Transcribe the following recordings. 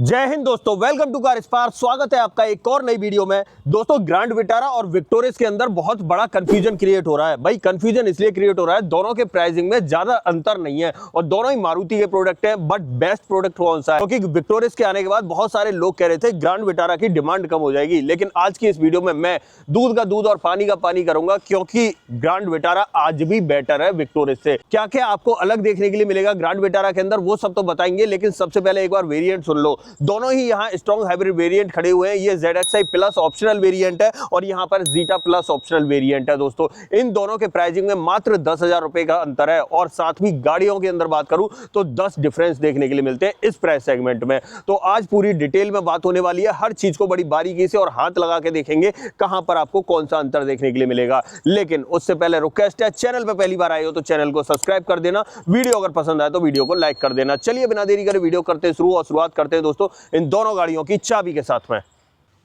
जय हिंद दोस्तों, welcome to car spark. स्वागत है आपका एक और नई वीडियो में। दोस्तों, ग्रैंड विटारा और विक्टोरियस के अंदर बहुत बड़ा कंफ्यूजन क्रिएट हो रहा है। भाई कंफ्यूजन इसलिए क्रिएट हो रहा है, दोनों के प्राइसिंग में ज्यादा अंतर नहीं है और दोनों ही मारुति के प्रोडक्ट हैं। बट बेस्ट प्रोडक्ट कौन सा है? क्योंकि विक्टोरियस के आने के बाद बहुत सारे लोग कह रहे थे ग्रैंड विटारा की डिमांड कम हो जाएगी, लेकिन आज की इस वीडियो में मैं दूध का दूध और पानी का पानी करूंगा, क्योंकि ग्रैंड विटारा आज भी बेटर है विक्टोरियस से। क्या क्या आपको अलग देखने के लिए मिलेगा ग्रैंड विटारा के अंदर, वो सब तो बताएंगे, लेकिन सबसे पहले एक बार वेरिएंट सुन लो। दोनों ही यहाँ स्ट्रॉन्ग हाइब्रिड वेरिएंट खड़े हुए हैं। ये ZXi प्लस ऑप्शनल वेरिएंट है और यहाँ पर जीटा प्लस ऑप्शनल वेरिएंट है। दोस्तों, इन दोनों के प्राइसिंग में मात्र 10,000 रुपए का अंतर है और साथ ही गाड़ियों के अंदर बात करूं तो 10 डिफरेंस देखने के लिए मिलते हैं इस प्राइस सेगमेंट में। तो आज पूरी डिटेल में बात होने वाली है, हर चीज को बड़ी बारीकी से और हाथ लगा के देखेंगे कहां पर आपको कौन सा अंतर देखने के लिए मिलेगा। लेकिन उससे पहले रिक्वेस्ट है, चैनल पर पहली बार आए हो तो चैनल को सब्सक्राइब कर देना, वीडियो अगर पसंद आए तो वीडियो को लाइक कर देना। चलिए बिना देरी करे वीडियो करते शुरू और शुरुआत करते हैं दोस्तों इन दोनों गाड़ियों की चाबी के साथ में।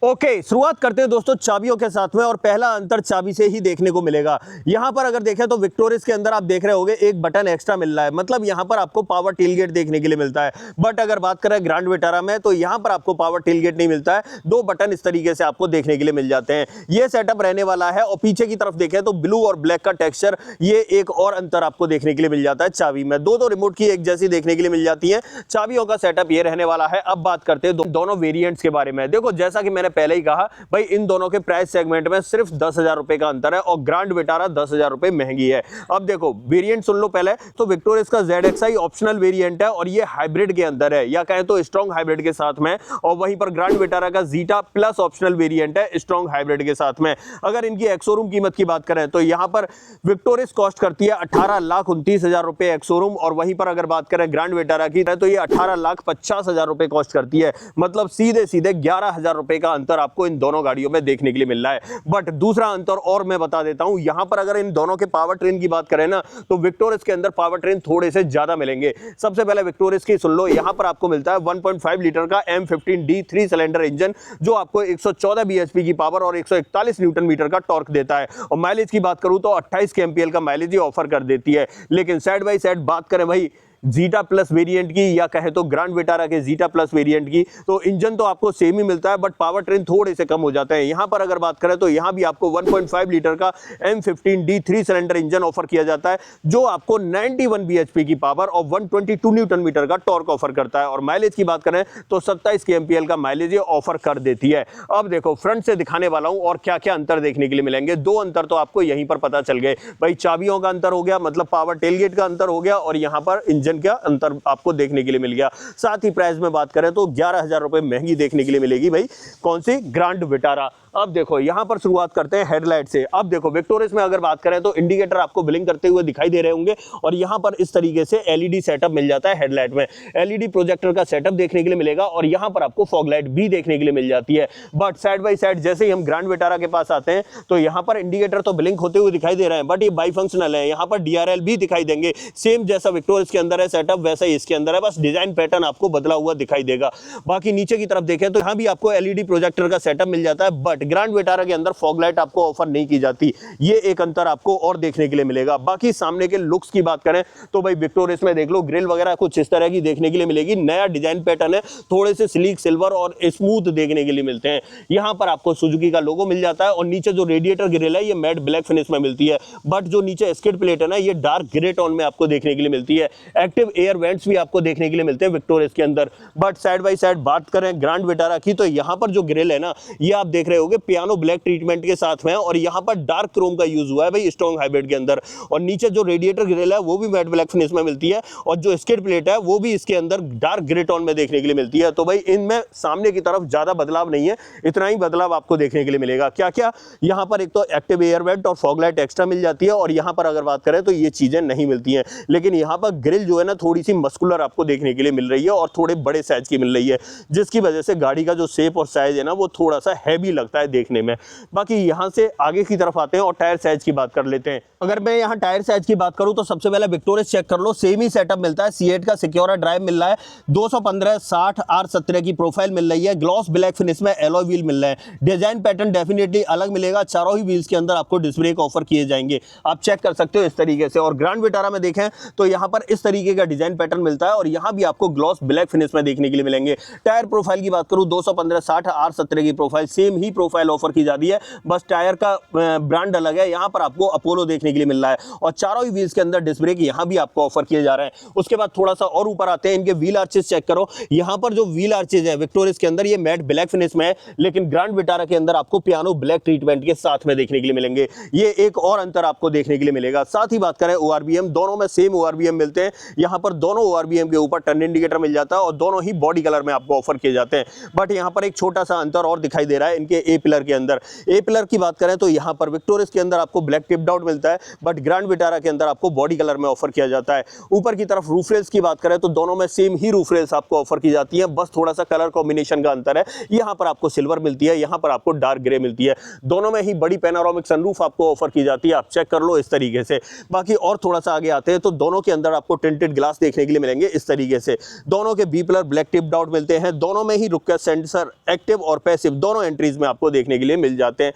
ओके, शुरुआत करते हैं दोस्तों चाबियों के साथ में और पहला अंतर चाबी से ही देखने को मिलेगा। यहां पर अगर देखें तो विक्टोरियस के अंदर आप देख रहे होंगे एक बटन एक्स्ट्रा मिल रहा है, मतलब यहां पर आपको पावर टेलगेट देखने के लिए मिलता है। बट अगर बात करें ग्रैंड विटारा में तो यहां पर आपको पावर टेलगेट नहीं मिलता है, दो बटन इस तरीके से आपको देखने के लिए मिल जाते हैं। ये सेटअप रहने वाला है और पीछे की तरफ देखें तो ब्लू और ब्लैक का टेक्सचर, ये एक और अंतर आपको देखने के लिए मिल जाता है चाबी में। दो रिमोट की एक जैसी देखने के लिए मिल जाती है। चाबियों का सेटअप ये रहने वाला है। अब बात करते हैं दोनों वेरिएंट्स के बारे में। देखो, जैसा कि मैंने पहले ही कहा, भाई इन दोनों के प्राइस सेगमेंट में सिर्फ 10,000 रुपए का अंतर है और ग्रैंड विटारा 10,000 रुपए महंगी है। अब देखो वेरिएंट सुन लो पहले। तो विक्टोरियस का ZXi ऑप्शनल वेरिएंट है और ये हाइब्रिड के अंदर है, या कहें तो स्ट्रॉन्ग हाइब्रिड के साथ में, और वहीं पर ग्रैंड विटारा का जीटा प्लस ऑप्शनल वेरिएंट है स्ट्रॉन्ग हाइब्रिड के साथ में। अगर इनकी एक्सोरूम कीमत की बात करें तो यहां पर विक्टोरियस कॉस्ट करती है 18,29,000 रुपए एक्सोरूम, और वहीं पर अगर बात करें ग्रैंड विटारा की तो ये 18,50,000 रुपए कॉस्ट करती है। मतलब सीधे सीधे 11,000 रुपए का अंतर आपको इन दोनों गाड़ियों में देखने के लिए मिल रहा है। बट दूसरा अंतर और मैं बता देता हूं, यहां पर अगर इन दोनों के पावर ट्रेन की बात करें ना तो विक्टोरियस के अंदर पावर ट्रेन थोड़े से ज्यादा मिलेंगे। सबसे पहले विक्टोरियस की सुन लो। यहां पर आपको मिलता है 1.5 लीटर का M15D 3 सिलेंडर इंजन, जो आपको 114 bhp की पावर और 141 न्यूटन मीटर का टॉर्क देता है। और माइलेज की बात करूं तो 28 kmpl का माइलेज ही ऑफर कर देती है। लेकिन साइड बाई साइड बात करें भाई जीटा प्लस वेरिएंट की, या कहे तो ग्रैंड विटारा के जीटा प्लस वेरिएंट की, तो इंजन तो आपको सेम ही मिलता है बट पावर ट्रेन थोड़े से कम हो जाते हैं। यहां पर अगर बात करें तो यहां भी आपको 1.5 लीटर का M15D 3 सिलेंडर इंजन ऑफर किया जाता है, जो आपको 91 bhp की पावर और 122 न्यूटन मीटर का टॉर्क ऑफर करता है। और माइलेज की बात करें तो 27 kmpl का माइलेज ये ऑफर कर देती है। अब देखो फ्रंट से दिखाने वाला हूं और क्या क्या अंतर देखने के लिए मिलेंगे। दो अंतर तो आपको यहीं पर पता चल गए भाई, चाबियों का अंतर हो गया, मतलब पावर टेलगेट का अंतर हो गया, और यहां पर इंजन का अंतर आपको देखने के लिए मिल गया। साथ ही प्राइस में बात करें तो 11,000 रुपए महंगी देखने के लिए मिलेगी भाई कौन सी, ग्रैंड विटारा। अब देखो यहां पर शुरुआत करते हैं हेडलाइट से। अब देखो विक्टोरियस में अगर बात करें तो इंडिकेटर आपको ब्लिंक करते हुए दिखाई दे रहे होंगे और यहां पर इस तरीके से LED सेटअप मिल जाता है। हेडलाइट में LED प्रोजेक्टर का सेटअप देखने के लिए मिलेगा और यहां पर आपको फॉग लाइट भी देखने के लिए मिल जाती है। बट साइड बाय साइड जैसे ही हम ग्रैंड विटारा के पास आते हैं तो यहां पर इंडिकेटर तो ब्लिंक होते हुए दिखाई दे रहे हैं, बट ये बाई फंक्शनल है। यहां पर DRL भी दिखाई देंगे, सेम जैसा विक्टोरियस के अंदर है सेटअप वैसा ही इसके अंदर है, बस डिजाइन पैटर्न आपको बदला हुआ दिखाई देगा। बाकी नीचे की तरफ देखें तो यहां भी आपको LED प्रोजेक्टर का सेटअप मिल जाता है, बट ग्रैंड विटारा के अंदर फॉग लाइट आपको ऑफर नहीं की जाती। ये एक अंतर आपको और देखने के लिए मिलेगा। बाकी सामने के लुक्स की बात करें तो भाई विक्टोरियस में देख लो ग्रिल वगैरह कुछ इस तरह की देखने के लिए मिलेगी। नया डिजाइन पैटर्न है, थोड़े से स्लीक सिल्वर और स्मूथ देखने के लिए मिलते हैं। यहां पर आपको सुजुकी का लोगो मिल जाता है और नीचे जो रेडिएटर ग्रिल है ये मैट ब्लैक फिनिश में मिलती है, बट जो नीचे स्किड प्लेट है ना ये डार्क ग्रे टोन में आपको देखने के लिए मिलती है। एक्टिव एयर वेंट्स भी आपको देखने के लिए मिलते हैं विक्टोरियस के अंदर। बट साइड बाय साइड बात करें ग्रैंड विटारा की तो यहां पर जो ग्रिल है ना ये आप देख रहे होंगे पियानो ब्लैक ट्रीटमेंट के साथ में, और यहां पर डार्क क्रोम का यूज हुआ है भाई स्ट्रॉन्ग हाइब्रिड के अंदर। और नीचे जो रेडिएटर ग्रिल है वो भी मैट ब्लैक फिनिश में मिलती है और जो स्किड प्लेट है वो भी इसके अंदर डार्क ग्रे टोन में देखने के लिए मिलती है। तो भाई इनमें सामने की तरफ ज्यादा बदलाव नहीं है, इतना ही बदलाव आपको देखने के लिए मिलेगा। क्या क्या, यहां पर एक तो एक्टिव एयर वेंट और फॉग लाइट एक्स्ट्रा मिल जाती है, और यहां पर अगर बात करें तो ये चीजें नहीं मिलती हैं। लेकिन यहां पर ग्रिल जो है ना थोड़ी सी मस्कुलर आपको देखने के लिए मिल रही है और थोड़े बड़े साइज की मिल रही है, जिसकी वजह से गाड़ी का जो शेप और साइज है ना वो थोड़ा सा हैवी लगता लगता है देखने में। बाकी यहाँ से आगे की तरफ आते हैं और टायर साइज की बात कर लेते हैं। अगर मैं यहाँ टायर साइज की बात करूँ तो सबसे पहले विक्टोरियस चेक कर लो, सेम ही सेटअप मिलता है। C8 का सिक्योरा ड्राइव मिल रहा है, 215/60 R17 की प्रोफाइल मिल रही है, ग्लॉस ब्लैक फिनिश में एलॉय व्हील मिल रहा है। डिजाइन पैटर्न डेफिनेटली अलग मिलेगा, चारों ही व्हील्स के अंदर आपको डिस्क ब्रेक ऑफर किए जाएंगे, आप चेक कर सकते हो इस तरीके से। और ग्रैंड विटारा में देखें तो यहाँ पर इस तरीके का डिजाइन पैटर्न मिलता है और यहाँ भी आपको ग्लॉस ब्लैक फिनिश में देखने के लिए मिलेंगे। टायर प्रोफाइल की बात करूँ 215/60 R17 की प्रोफाइल, सेम ही प्रोफाइल ऑफर की जाती है, बस टायर का ब्रांड अलग है। यहाँ पर आपको अपोलो देखने के लिए मिल रहा है और चारों ही व्हील्स के अंदर डिस्क ब्रेक यहाँ भी आपको ऑफर किए जा रहे हैं। उसके बाद थोड़ा सा और ऊपर आते हैं, इनके व्हील आर्चेस चेक करो। यहाँ पर जो व्हील आर्चेस है विक्टोरियस के अंदर ये मैट ब्लैक फिनिश में है, लेकिन ग्रैंड विटारा के अंदर आपको पियानो ब्लैक ट्रीटमेंट के साथ में देखने के लिए मिलेंगे। ये एक और अंतर आपको देखने के लिए मिलेगा। साथ ही बात करें ORBM, दोनों में सेम ORBM मिलते हैं। यहाँ पर दोनों ORBM के ऊपर टर्न इंडिकेटर मिल जाता है और दोनों ही बॉडी कलर में आपको ऑफर किए जाते हैं। बट यहाँ पर एक छोटा सा अंतर और दिखाई दे रहा है इनके ए पिलर के अंदर। ए पिलर की बात करें तो यहाँ पर विक्टोरियस के अंदर आपको ब्लैक टिप्ड आउट मिलता है, बट ग्रैंड विटारा के अंदर आपको बॉडी कलर में ऑफर किया जाता है। ऊपर की तरफ रूफ रेल्स की बात करें तो दोनों में सेम ही रूफ रेल्स आपको ऑफर की जाती है, बस थोड़ा सा कलर कॉम्बिनेशन का अंतर है। यहाँ पर आपको सिल्वर मिलती है, यहाँ पर आपको डार्क ग्रे मिलती है। दोनों में ही बड़ी पैनोरामिक सनरूफ आपको ऑफर की जाती है, आप चेक कर लो इस तरीके से। बाकी और थोड़ा सा आगे आते हैं तो दोनों के अंदर आपको टिंटेड ग्लास देखने के लिए मिलेंगे इस तरीके से। दोनों के B pillar black tipped out मिलते हैं, दोनों में ही रुक के सेंसर एक्टिव और पैसिव दोनों एंट्रीज में आपको देखने के लिए मिल जाते हैं।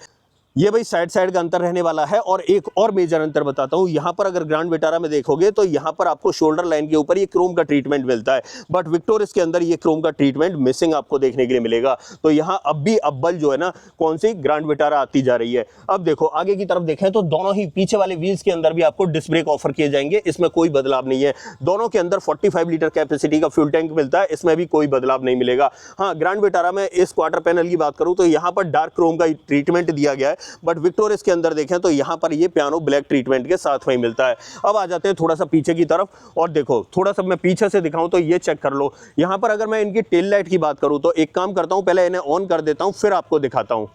ये भाई साइड साइड का अंतर रहने वाला है। और एक और मेजर अंतर बताता हूँ, यहाँ पर अगर ग्रैंड विटारा में देखोगे तो यहाँ पर आपको शोल्डर लाइन के ऊपर ये क्रोम का ट्रीटमेंट मिलता है, बट विक्टोरियस के अंदर ये क्रोम का ट्रीटमेंट मिसिंग आपको देखने के लिए मिलेगा। तो यहाँ अब भी अव्वल जो है ना कौन सी ग्रैंड विटारा आती जा रही है। अब देखो आगे की तरफ देखें तो दोनों ही पीछे वाले व्हील्स के अंदर भी आपको डिस्क ब्रेक ऑफर किए जाएंगे, इसमें कोई बदलाव नहीं है। दोनों के अंदर 45 लीटर कैपेसिटी का फ्यूल टैंक मिलता है, इसमें भी कोई बदलाव नहीं मिलेगा। हाँ, ग्रैंड विटारा में इस क्वार्टर पैनल की बात करूँ तो यहाँ पर डार्क क्रोम का ट्रीटमेंट दिया गया है, बट विक्टोरियस के अंदर देखें तो यहां पर ये पियानो ब्लैक ट्रीटमेंट के साथ में मिलता है। अब आ जाते हैं थोड़ा सा पीछे की तरफ और देखो थोड़ा सा मैं पीछे से दिखाऊं तो ये चेक कर लो। यहां पर अगर मैं इनकी टेल लाइट की बात करूं तो एक काम करता हूं, पहले इन्हें ऑन कर देता हूं फिर आपको दिखाता हूं।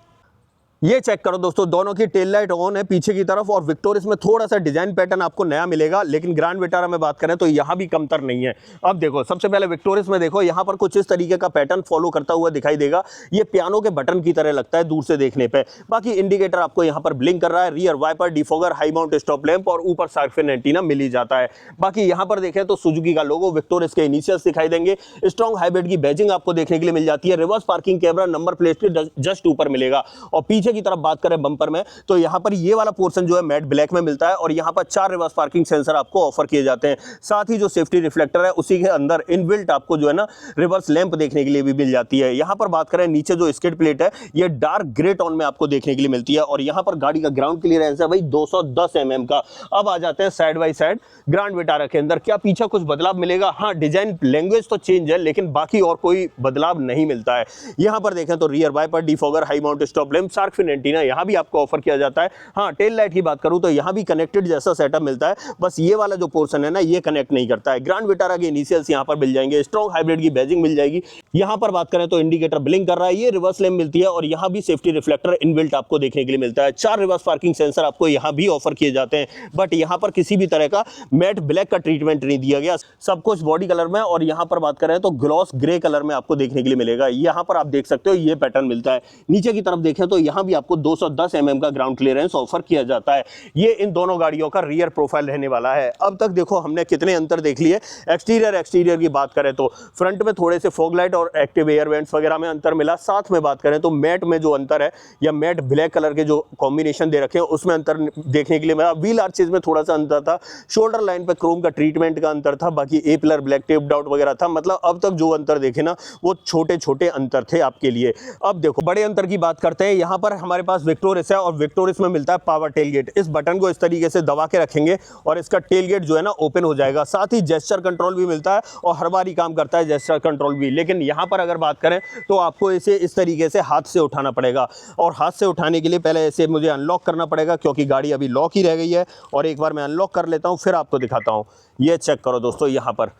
ये चेक करो दोस्तों, दोनों की टेल लाइट ऑन है पीछे की तरफ और विक्टोरियस में थोड़ा सा डिजाइन पैटर्न आपको नया मिलेगा, लेकिन ग्रैंड विटारा में बात करें तो यहाँ भी कमतर नहीं है। अब देखो सबसे पहले विक्टोरियस में देखो यहाँ पर कुछ इस तरीके का पैटर्न फॉलो करता हुआ दिखाई देगा। ये पियानो के बटन की तरह लगता है दूर से देखने पे। बाकी इंडिकेटर आपको यहाँ पर ब्लिंक कर रहा है, rear wiper, defogger, high mount stop lamp और ऊपर शार्क फिन एंटीना मिल ही जाता है। बाकी यहाँ पर देखें तो सुजुकी का लोगो, विक्टोरियस के इनिशियल्स दिखाई देंगे, स्ट्रॉन्ग हाइब्रिड की बैजिंग आपको देखने के लिए मिल जाती है। Reverse parking camera number plate के जस्ट ऊपर मिलेगा। और पीछे की तरफ बात करें बम्पर में तो यहां पर ये वाला पोर्शन जो है मैट ब्लैक में मिलता है और यहां पर 4 रिवर्स पार्किंग सेंसर आपको ऑफर किए जाते हैं। साथ ही जो सेफ्टी रिफ्लेक्टर है उसी के अंदर इनबिल्ट आपको जो है ना रिवर्स लैंप देखने के लिए भी मिल जाती है। यहां पर बात करें नीचे जो स्किड प्लेट है ये डार्क ग्रे टोन में आपको देखने के लिए मिलती है और यहां पर गाड़ी का ग्राउंड क्लियरेंस है भाई 210 mm का। अब आ जाते हैं side by side grand Vitara के अंदर, क्या पीछे कुछ बदलाव मिलेगा? हाँ, डिजाइन लैंग्वेज तो चेंज है लेकिन बाकी और कोई बदलाव नहीं मिलता है। यहां पर देखें तो rear wiper, defogger, high mount stop lamp, shark fin antenna यहां भी आपको ऑफर किया जाता है। हाँ, टेल लाइट की बात करूं तो यहां भी कनेक्टेड जैसा सेटअप मिलता है, बस ये वाला जो पोर्शन है ना ये कनेक्ट नहीं करता है। ग्रैंड विटारा के इनिशियल्स यहां पर मिल जाएंगे, स्ट्रॉन्ग हाइब्रिड की बैजिंग मिल जाएगी। यहां पर बात करें तो इंडिकेटर ब्लिंक कर रहा है, ये रिवर्स लैंप मिलती है और यहां भी सेफ्टी रिफ्लेक्टर इनबिल्ट आपको देखने के लिए मिलता है। 4 रिवर्स पार्किंग सेंसर आपको यहां भी ऑफर किए जाते हैं, बट यहां पर किसी भी तरह का मैट ब्लैक का ट्रीटमेंट नहीं दिया गया, सब कुछ बॉडी कलर में। और यहां पर बात करें तो ग्लॉस ग्रे कलर में आपको देखने के लिए मिलेगा। यहां पर आप देख सकते हो ये पैटर्न मिलता है। नीचे की तरफ देखें तो यहां भी आपको 210 mm का ग्राउंड क्लियरेंस ऑफर किया जाता है। ये इन दोनों गाड़ियों का रियर प्रोफाइल रहने वाला है। अब तक देखो हमने कितने अंतर देख लिए। एक्सटीरियर की बात करें तो फ्रंट में थोड़े से फॉग लाइट और एक्टिव एयर वेंट्स वगैरह में अंतर मिला। साथ में बात करें तो मैट में जो अंतर है या मैट ब्लैक कलर के जो कॉम्बिनेशन दे रखे हैं उसमें अंतर देखने के लिए मिला। व्हील आर्चेज में थोड़ा सा अंतर था, शोल्डर लाइन पे क्रोम का ट्रीटमेंट का अंतर था, बाकी ए पिलर ब्लैक टेप्ड आउट वगैरह था। मतलब अब तक जो अंतर देखे ना वो छोटे छोटे अंतर थे आपके लिए। अब देखो बड़े अंतर की बात करते हैं। यहाँ पर हमारे पास विक्टोरियस है और विक्टोरियस में मिलता है पावर टेलगेट। इस बटन को इस तरीके से दबा के रखेंगे और इसका टेलगेट जो है ना ओपन हो जाएगा। साथ ही जेस्चर कंट्रोल भी मिलता है और हर बार ही काम करता है जेस्चर कंट्रोल भी। लेकिन यहाँ पर अगर बात करें तो आपको इसे इस तरीके से हाथ से उठाना पड़ेगा और हाथ से उठाने के लिए पहले इसे मुझे अनलॉक करना पड़ेगा क्योंकि गाड़ी अभी लॉक ही रह गई है। और एक बार मैं अनलॉक कर लेता हूँ फिर आपको दिखाता हूँ। ये चेक करो दोस्तों, यहाँ पर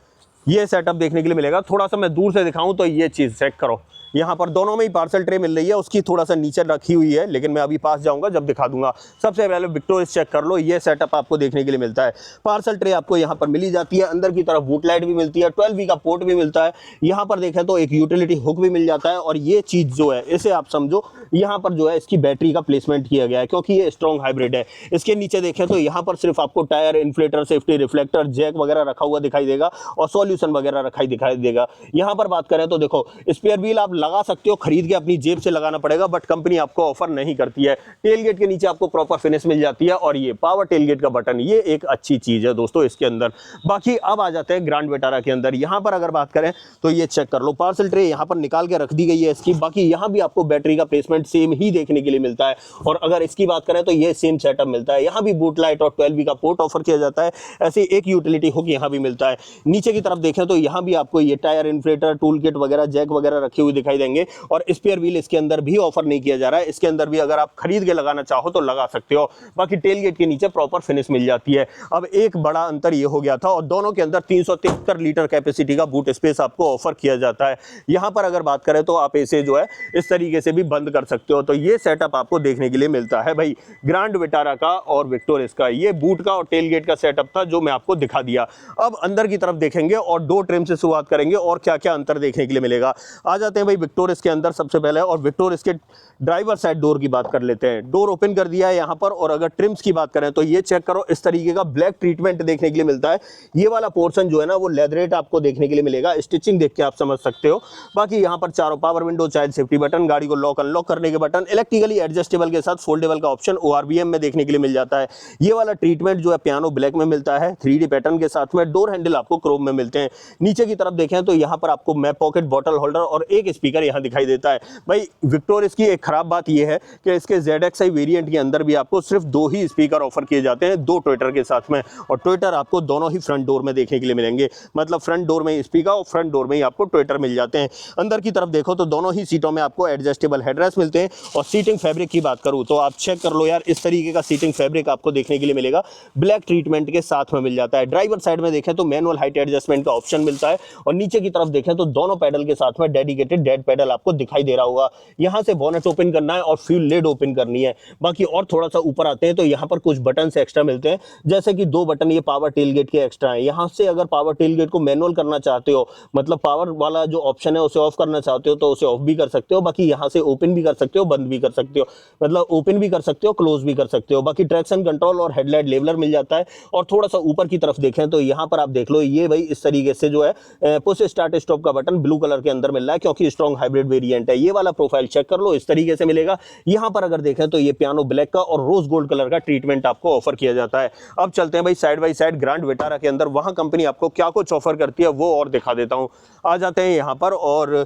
ये सेटअप देखने के लिए मिलेगा। थोड़ा सा मैं दूर से दिखाऊं तो ये चीज़ चेक करो, यहाँ पर दोनों में ही पार्सल ट्रे मिल रही है, उसकी थोड़ा सा नीचे रखी हुई है लेकिन मैं अभी पास जाऊंगा जब दिखा दूंगा। सबसे पहले विक्टोरियस चेक कर लो, ये सेटअप आपको देखने के लिए मिलता है। पार्सल ट्रे आपको यहाँ पर मिली जाती है, अंदर की तरफ बूट लाइट भी मिलती है, 12V का पोर्ट भी मिलता है। यहाँ पर देखें तो एक यूटिलिटी हुक भी मिल जाता है और ये चीज़ जो है इसे आप समझो यहाँ पर जो है इसकी बैटरी का प्लेसमेंट किया गया है, क्योंकि ये स्ट्रॉन्ग हाइब्रिड है। इसके नीचे देखें तो यहाँ पर सिर्फ आपको tyre, inflator, safety reflector, jack वगैरह रखा हुआ दिखाई देगा और सॉल्यूशन वगैरह दिखाई देगा। यहाँ पर बात करें तो देखो स्पेयर व्हील आप लगा सकते हो, खरीद के अपनी जेब से लगाना पड़ेगा, बट कंपनी आपको ऑफर नहीं करती है। टेलगेट के नीचे आपको प्रॉपर फिनिश मिल जाती है और ये पावर टेलगेट का बटन, ये एक अच्छी चीज है दोस्तों इसके अंदर। बाकी अब आ जाते हैं ग्रैंड विटारा के अंदर। यहाँ पर अगर बात करें तो ये चेक कर लो, पार्सल ट्रे यहाँ पर निकाल के रख दी गई है इसकी। बाकी यहाँ भी आपको बैटरी का प्लेसमेंट सेम ही देखने के लिए मिलता है। और अगर इसकी बात करें तो ये सेम सेटअप मिलता है। यहाँ भी बूट लाइट और 12V का पोर्ट ऑफर किया जाता है। ऐसे एक यूटिलिटी हुक यहाँ भी मिलता है। नीचे की तरफ देखें तो यहाँ भी आपको ये टायर, इन्फ्लेटर, टूल किट वगैरह, जैक वगैरह रखे हुए दिखाई देंगे। और स्पेयर व्हील इसके अंदर भी ऑफर नहीं किया जा रहा है। इसके अंदर भी अगर आप खरीद के लगाना चाहो तो लगा सकते हो। बाकी टेलगेट के नीचे प्रॉपर फिनिश मिल जाती है। अब एक बड़ा अंतर ये हो गया था, और दोनों के अंदर 373 लीटर कैपेसिटी का बूट स्पेस आपको ऑफर किया जाता है। यहाँ पर अगर बात करें तो आप इसे जो है इस तरीके से भी बंद कर सकते हो। तो ये सेटअप आपको देखने के लिए मिलता है भाई ग्रैंड विटारा का और विक्टोरिस का। ये बूट का और टेलगेट का सेटअप था जो मैं आपको दिखा दिया। अब अंदर की तरफ देखेंगे और डोर ट्रिम से शुरुआत करेंगे और क्या क्या अंतर देखने के लिए मिलेगा। आ जाते हैं भाई विक्टोरिस के अंदर सबसे पहले, और विक्टोरिस के ड्राइवर साइड डोर की बात कर लेते हैं। डोर ओपन कर दिया है यहाँ पर, और अगर ट्रिम्स की बात करें तो ये चेक करो, इस तरीके का ब्लैक ट्रीटमेंट देखने के लिए मिलता है। ये वाला पोर्शन जो है ना वो लेदरेट आपको देखने के लिए मिलेगा। स्टिचिंग देख के आप समझ सकते हो। बाकी यहाँ पर चारों power window, child safety button, गाड़ी को लॉक अनलॉक करने के बटन, इलेक्ट्रिकली एडजस्टेबल के साथ फोल्डेबल का ऑप्शन ORVM में देखने के लिए मिल जाता है। ये वाला ट्रीटमेंट जो है पियानो ब्लैक में मिलता है, 3D पैटर्न के साथ में। डोर हैंडल आपको क्रोम में मिलते हैं। नीचे की तरफ देखें तो यहाँ पर आपको मैप पॉकेट, बॉटल होल्डर और एक स्पीकर यहाँ दिखाई देता है। भाई विक्टोरिस की एक खराब बात यह है कि इसके ZXi वेरिएंट के अंदर भी आपको सिर्फ 2 ही स्पीकर ऑफर किए जाते हैं, 2 ट्विटर के साथ में। और ट्विटर आपको दोनों ही फ्रंट डोर में देखने के लिए मिलेंगे, मतलब फ्रंट डोर में स्पीकर और फ्रंट डोर में ही आपको ट्विटर मिल जाते हैं। अंदर की तरफ देखो तो दोनों ही सीटों में आपको एडजस्टेबल हेडरेस्ट मिलते हैं। और सीटिंग फैब्रिक की बात करूं तो आप चेक कर लो यार, इस तरीके का सीटिंग फैब्रिक आपको देखने के लिए मिलेगा, ब्लैक ट्रीटमेंट के साथ में मिल जाता है। ड्राइवर साइड में देखें तो मैनुअल हाइट एडजस्टमेंट का ऑप्शन मिलता है। और नीचे की तरफ देखें तो दोनों पैडल के साथ में डेडिकेटेड डेड पैडल आपको दिखाई दे रहा होगा। यहां से बोनेट ओपन करना है और फ्यूल लिड ओपन करनी है। बाकी और थोड़ा सा ऊपर आते हैं तो यहाँ पर कुछ बटन से एक्स्ट्रा मिलते हैं, जैसे कि 2 बटन ये पावर टेलगेट के एक्स्ट्रा है। यहाँ से अगर पावर टेलगेट को मैनुअल करना चाहते हो, मतलब पावर वाला जो ऑप्शन है उसे ऑफ करना चाहते हो तो उसे ऑफ भी कर सकते हो। बाकी यहाँ से ओपन भी कर सकते हो, बंद भी कर सकते हो, मतलब ओपन भी कर सकते हो, क्लोज भी कर सकते हो। बाकी ट्रैक्शन कंट्रोल और हेडलाइट लेवलर मिल जाता है। और थोड़ा सा ऊपर की तरफ देखें तो यहाँ पर आप देख लो, ये भाई इस तरीके से जो है पुश स्टार्ट स्टॉप का बटन ब्लू कलर के अंदर मिल रहा है, क्योंकि स्ट्रॉन्ग हाइब्रिड वेरिएंट है। ये वाला प्रोफाइल चेक कर लो, इस तरीके से मिलेगा। यहाँ पर अगर देखें तो ये पियानो ब्लैक का और रोज गोल्ड कलर का ट्रीटमेंट आपको ऑफर किया जाता है। अब चलते हैं भाई side by side grand Vitara के अंदर, वहां कंपनी आपको क्या कुछ ऑफर करती है वो और दिखा देता हूं। आ जाते हैं यहाँ पर और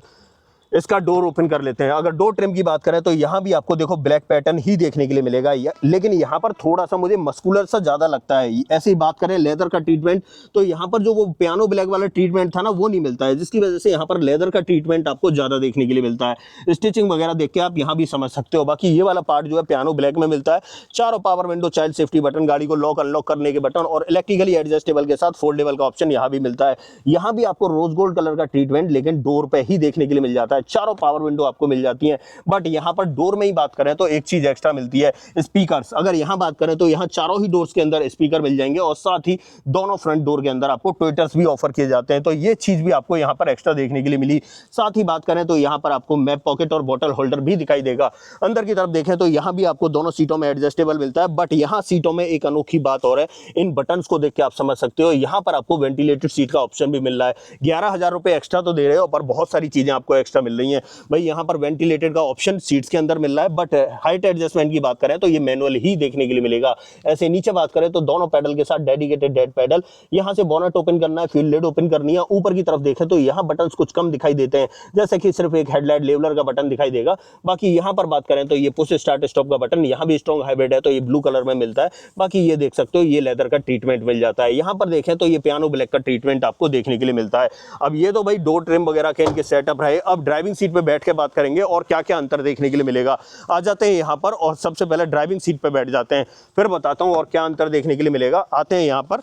इसका डोर ओपन कर लेते हैं। अगर डोर ट्रिम की बात करें तो यहाँ भी आपको देखो ब्लैक पैटर्न ही देखने के लिए मिलेगा, लेकिन यहाँ पर थोड़ा सा मुझे मस्कुलर सा ज़्यादा लगता है। ऐसे ही बात करें लेदर का ट्रीटमेंट तो यहाँ पर जो वो पियानो ब्लैक वाला ट्रीटमेंट था ना वो नहीं मिलता है, जिसकी वजह से यहाँ पर लेदर का ट्रीटमेंट आपको ज़्यादा देखने के लिए मिलता है। स्टिचिंग वगैरह देख के आप यहाँ भी समझ सकते हो। बाकी ये वाला पार्ट जो है पियानो ब्लैक में मिलता है। चारों power window, child safety button, गाड़ी को लॉक अनलॉक करने के बटन और इलेक्ट्रिकली एडजस्टेबल के साथ फोल्डेबल का ऑप्शन यहाँ भी मिलता है। यहाँ भी आपको रोज गोल्ड कलर का ट्रीटमेंट लेकिन डोर पे ही देखने के लिए मिल जाता है। चारों पावर विंडो आपको मिल जाती है। बट यहाँ पर डोर में ही बात करें तो एक चीज एक्स्ट्रा मिलती है, स्पीकर्स। अगर यहाँ बात करें तो यहाँ चारों ही डोर्स के अंदर स्पीकर मिल जाएंगे और साथ ही दोनों फ्रंट डोर के अंदर आपको ट्विटर्स भी ऑफर किए जाते हैं। तो ये चीज भी आपको यहाँ पर एक्स्ट्रा देखने के लिए मिली। साथ ही बात करें तो यहाँ पर आपको मैप पॉकेट और बॉटल होल्डर भी दिखाई देगा। अंदर की तरफ देखें तो यहाँ भी आपको दोनों सीटों में एडजस्टेबल मिलता है। बट यहाँ सीटों में एक अनोखी बात और है, इन बटन्स को देख के आप समझ सकते हो, यहाँ पर आपको वेंटिलेटेड सीट का ऑप्शन भी मिल रहा है। 11,000 रुपए एक्स्ट्रा तो दे रहे हो पर बहुत सारी चीजें आपको एक्स्ट्रा मिल रही हैं भाई। यहाँ पर वेंटिलेटेड का ऑप्शन सीट्स के अंदर मिल रहा है। बट हाइट एडजस्टमेंट की बात करें तो ये मैनुअल ही देखने के लिए मिलेगा। ऐसे नीचे बात करें तो दोनों पैडल के साथ डेडिकेटेड डेड पैडल। यहां से बोनट ओपन करना है, फ्यूल लिड ओपन करनी है। ऊपर की तरफ देखें तो यहां बटन्स कुछ कम दिखाई देते हैं, जैसे कि सिर्फ एक हेडलाइट लेवलर का बटन दिखाई देगा। बाकी यहां पर बात करें तो ये पुश स्टार्ट स्टॉप का बटन, यहां भी स्ट्रॉन्ग हाइब्रिड है तो ये ब्लू कलर में मिलता है। बाकी ये देख सकते हो ये लेदर का ट्रीटमेंट मिल जाता है। यहां पर देखें तो ये पियानो ब्लैक का ट्रीटमेंट आपको देखने के लिए मिलता है। अब ये तो भाई डोर ट्रिम वगैरह के इनके सेटअप रहे। अब ड्राइविंग सीट पे बैठ के बात करेंगे और क्या क्या अंतर देखने के लिए मिलेगा। आ जाते हैं यहाँ पर और सबसे पहले ड्राइविंग सीट पे बैठ जाते हैं, फिर बताता हूँ और क्या अंतर देखने के लिए मिलेगा। आते हैं यहाँ पर।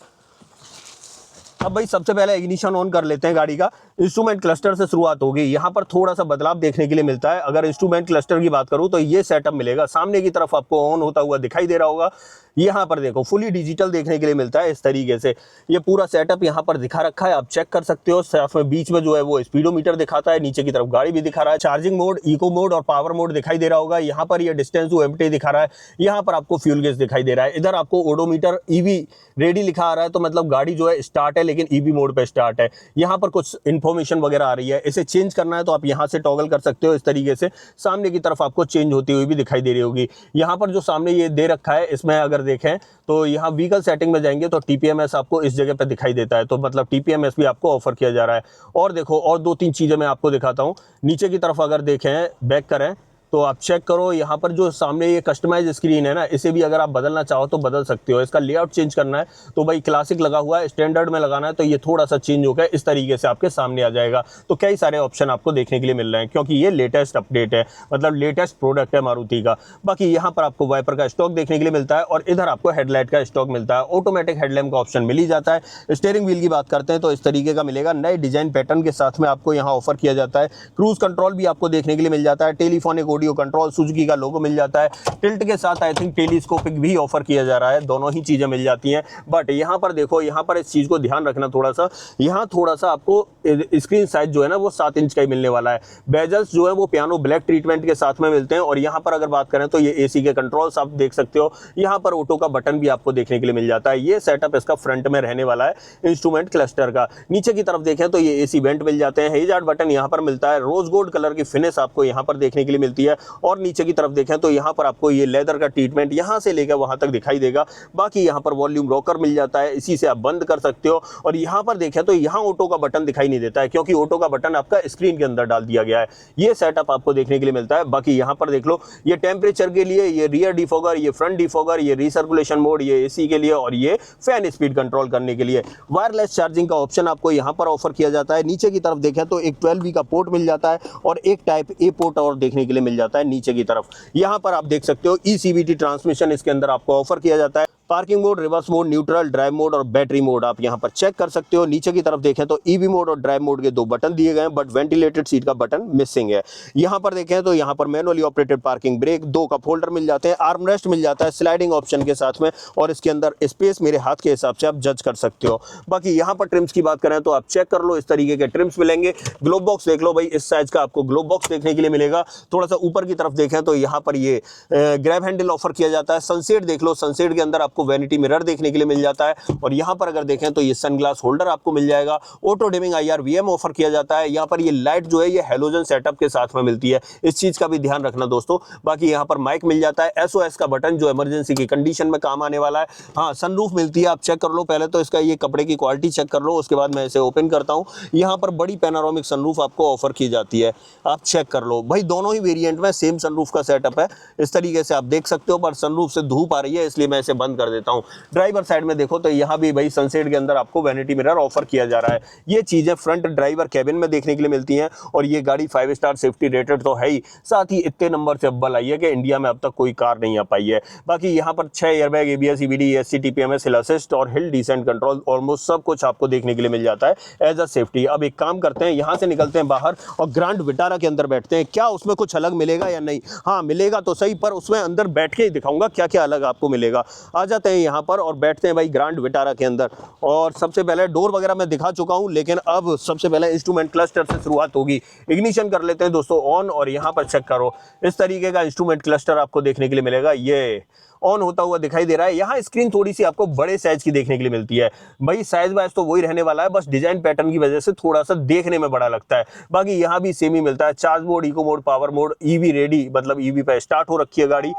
अब भाई सबसे पहले इग्निशन ऑन कर लेते हैं गाड़ी का। इंस्ट्रूमेंट क्लस्टर से शुरुआत होगी। यहाँ पर थोड़ा सा बदलाव देखने के लिए मिलता है। अगर इंस्ट्रूमेंट क्लस्टर की बात करूँ तो ये सेटअप मिलेगा, सामने की तरफ आपको ऑन होता हुआ दिखाई दे रहा होगा। यहाँ पर देखो फुली डिजिटल देखने के लिए मिलता है इस तरीके से। ये पूरा सेटअप यहाँ पर दिखा रखा है, आप चेक कर सकते हो। साथ में बीच में जो है वो स्पीडोमीटर दिखाता है, नीचे की तरफ गाड़ी भी दिखा रहा है, चार्जिंग मोड, इको मोड और पावर मोड दिखाई दे रहा होगा। यहाँ पर ये डिस्टेंस टू एम्प्टी दिखा रहा है, यहाँ पर आपको फ्यूल गेज दिखाई दे रहा है। इधर आपको ओडोमीटर ईवी रेडी लिखा आ रहा है, तो मतलब गाड़ी जो है स्टार्ट है लेकिन ईवी मोड पे स्टार्ट है। यहाँ पर कुछ इन्फॉर्मेशन वगैरह आ रही है, इसे चेंज करना है तो आप यहाँ से टॉगल कर सकते हो इस तरीके से। सामने की तरफ आपको चेंज होती हुई भी दिखाई दे रही होगी। यहाँ पर जो सामने ये दे रखा है, इसमें अगर देखें तो यहाँ व्हीकल सेटिंग में जाएंगे तो टीपीएमएस आपको इस जगह पे दिखाई देता है, तो मतलब टीपीएमएस भी आपको ऑफर किया जा रहा है। और देखो और 2-3 चीजें मैं आपको दिखाता हूँ। नीचे की तरफ अगर देखें, बैक करें तो आप चेक करो, यहाँ पर जो सामने ये कस्टमाइज स्क्रीन है ना, इसे भी अगर आप बदलना चाहो तो बदल सकते हो। इसका लेआउट चेंज करना है तो भाई क्लासिक लगा हुआ है, स्टैंडर्ड में लगाना है तो ये थोड़ा सा चेंज होकर इस तरीके से आपके सामने आ जाएगा। तो कई सारे ऑप्शन आपको देखने के लिए मिल रहे हैं, क्योंकि ये लेटेस्ट अपडेट है, मतलब लेटेस्ट प्रोडक्ट है मारुति का। बाकी यहाँ पर आपको वाइपर का स्टॉक देखने के लिए मिलता है और इधर आपको हेडलाइट का स्टॉक मिलता है। ऑटोमेटिक हेडलैम्प का ऑप्शन मिल ही जाता है। स्टीयरिंग व्हील की बात करते हैं तो इस तरीके का मिलेगा, नए डिजाइन पैटर्न के साथ में आपको यहाँ ऑफर किया जाता है। क्रूज कंट्रोल भी आपको देखने के लिए मिल जाता है, टेलीफोनिक ऑडियो कंट्रोल, सुजुकी का लोगो मिल जाता है। टिल्ट के साथ आई थिंक टेलीस्कोपिक भी ऑफर किया जा रहा है, दोनों ही चीजें मिल जाती हैं। बट यहाँ पर देखो, यहाँ पर इस चीज को ध्यान रखना थोड़ा सा, यहाँ थोड़ा सा आपको स्क्रीन साइज जो है ना वो 7 इंच का ही मिलने वाला है। बेजल्स जो है वो पियानो ब्लैक ट्रीटमेंट के साथ में मिलते हैं। और यहाँ पर अगर बात करें तो ये एसी के कंट्रोल्स आप देख सकते हो, यहाँ पर ऑटो का बटन भी आपको देखने के लिए मिल जाता है। ये सेटअप इसका फ्रंट में रहने वाला है इंस्ट्रूमेंट क्लस्टर का। नीचे की तरफ देखें तो ये एसी वेंट मिल जाते हैं, हेजार्ड बटन यहाँ पर मिलता है, रोज गोल्ड कलर की फिनिश आपको यहाँ पर देखने के लिए मिलती है। और नीचे की तरफ देखें तो यहाँ पर आपको ये लेदर का ट्रीटमेंट यहाँ से लेकर वहां तक दिखाई देगा। बाकी यहाँ पर वॉल्यूम रॉकर मिल जाता है, इसी से आप बंद कर सकते हो। और यहाँ पर देखें तो यहाँ ऑटो का बटन दिखाई नहीं देता है, क्योंकि ऑटो का बटन आपका स्क्रीन के अंदर डाल दिया गया है। ये सेटअप आपको देखने के लिए मिलता है। बाकी यहाँ पर देख लो, ये टेम्परेचर के लिए, ये रियर डिफॉगर, ये फ्रंट डिफॉगर, ये रिसर्कुलेशन मोड, ये एसी के लिए और ये फैन स्पीड कंट्रोल करने के लिए। वायरलेस चार्जिंग का ऑप्शन आपको यहाँ पर ऑफर किया जाता है। नीचे की तरफ देखें तो एक 12V का पोर्ट मिल जाता है और एक टाइप ए पोर्ट और देखने के लिए मिल जाता है नीचे की तरफ। यहाँ पर आप देख सकते हो ECVT ट्रांसमिशन इसके अंदर आपको ऑफर किया जाता है। Parking mode, reverse mode, neutral, drive mode और बैटरी मोड आप यहाँ पर चेक कर सकते हो। नीचे की तरफ देखें तो ईवी मोड और ड्राइव मोड के 2 बटन दिए गए हैं, बट वेंटिलेटेड सीट का बटन मिसिंग है। यहाँ पर देखें तो यहाँ पर manually operated parking brake, 2 cup holder मिल जाते हैं, आर्मरेस्ट मिल जाता है स्लाइडिंग ऑप्शन के साथ में, और इसके अंदर स्पेस मेरे हाथ के हिसाब से आप जज कर सकते हो। बाकी यहाँ पर ट्रिम्स की बात करें तो आप चेक कर लो, इस तरीके के ट्रिम्स मिलेंगे। ग्लोब बॉक्स देख लो भाई, इस साइज का आपको ग्लोब बॉक्स देखने के लिए मिलेगा। थोड़ा सा ऊपर की तरफ देखें तो यहाँ पर ये ग्रैब हैंडल ऑफर किया जाता है। सनसेट देख लो, सनसेट के अंदर आपको वैनिटी मिरर देखने के लिए मिल जाता है। और यहाँ पर अगर देखें तो ये सनग्लास होल्डर आपको मिल जाएगा। Auto dimming IR VM offer किया जाता है। यहाँ पर ये लाइट जो है ये हेलोजन सेटअप के साथ में मिलती है, इस चीज का भी ध्यान रखना दोस्तों। बाकी यहाँ पर माइक मिल जाता है, SOS का बटन जो इमरजेंसी की कंडीशन में काम आने वाला है। हाँ, सनरूफ मिलती है, आप चेक कर लो। पहले तो इसका ये कपड़े की क्वालिटी चेक कर लो, उसके बाद मैं इसे ओपन करता हूँ। यहाँ पर बड़ी पैनोरामिक सनरूफ आपको ऑफर की जाती है, आप चेक कर लो भाई। दोनों ही वेरिएंट में सेम सनरूफ का सेटअप है, इस तरीके से आप देख सकते हो। पर सनरूफ से धूप आ रही है इसलिए मैं इसे बंद कर देता हूँ। ड्राइवर साइड में देखो तो यहाँ भी भाई सनसेट के अंदर आपको वैनिटी मिरर ऑफर किया जा रहा है। ये चीजें फ्रंट ड्राइवर कैबिन में देखने के लिए मिलती हैं। और ये गाड़ी 5 स्टार सेफ्टी रेटेड तो है ही, साथ ही इतने नंबर से अव्वल आई है कि इंडिया में अब तक कोई कार नहीं आ पाई है। बाकी यहाँ पर 6 airbag, ABS, EBD, ESC, TPMS, हिल असिस्ट और हिल डिसेंट कंट्रोल, ऑलमोस्ट सब कुछ आपको देखने के लिए मिल जाता है एज अ सेफ्टी। अब एक काम करते हैं, यहाँ से निकलते हैं बाहर और ग्रैंड विटारा के अंदर बैठते हैं। क्या उसमें कुछ अलग मिलेगा या नहीं? हाँ, मिलेगा तो सही, पर उसमें अंदर बैठ के ही दिखाऊंगा क्या क्या अलग आपको मिलेगा। आ जाते हैं यहाँ पर और बैठते हैं भाई ग्रैंड विटारा के अंदर। और सबसे पहले डोर वगैरह मैं दिखा चुका हूं, लेकिन अब सबसे पहले इंस्ट्रूमेंट क्लस्टर से शुरुआत होगी। इग्निशन कर लेते हैं दोस्तों ऑन, और यहाँ पर चेक करो, इस तरीके का इंस्ट्रूमेंट क्लस्टर आपको देखने के लिए मिलेगा। ये ऑन होता हुआ दिखाई दे रहा है। यहाँ स्क्रीन थोड़ी सी आपको बड़े साइज की देखने के लिए मिलती है। भाई साइज वाइज तो वही रहने वाला है, बस डिजाइन पैटर्न की वजह से थोड़ा सा देखने में बड़ा लगता है। बाकी यहाँ भी सेम ही मिलता है। Charge mode, eco mode, power mode, EV ready, मतलब EV पे स्टार्ट हो रखी है गाड़ी।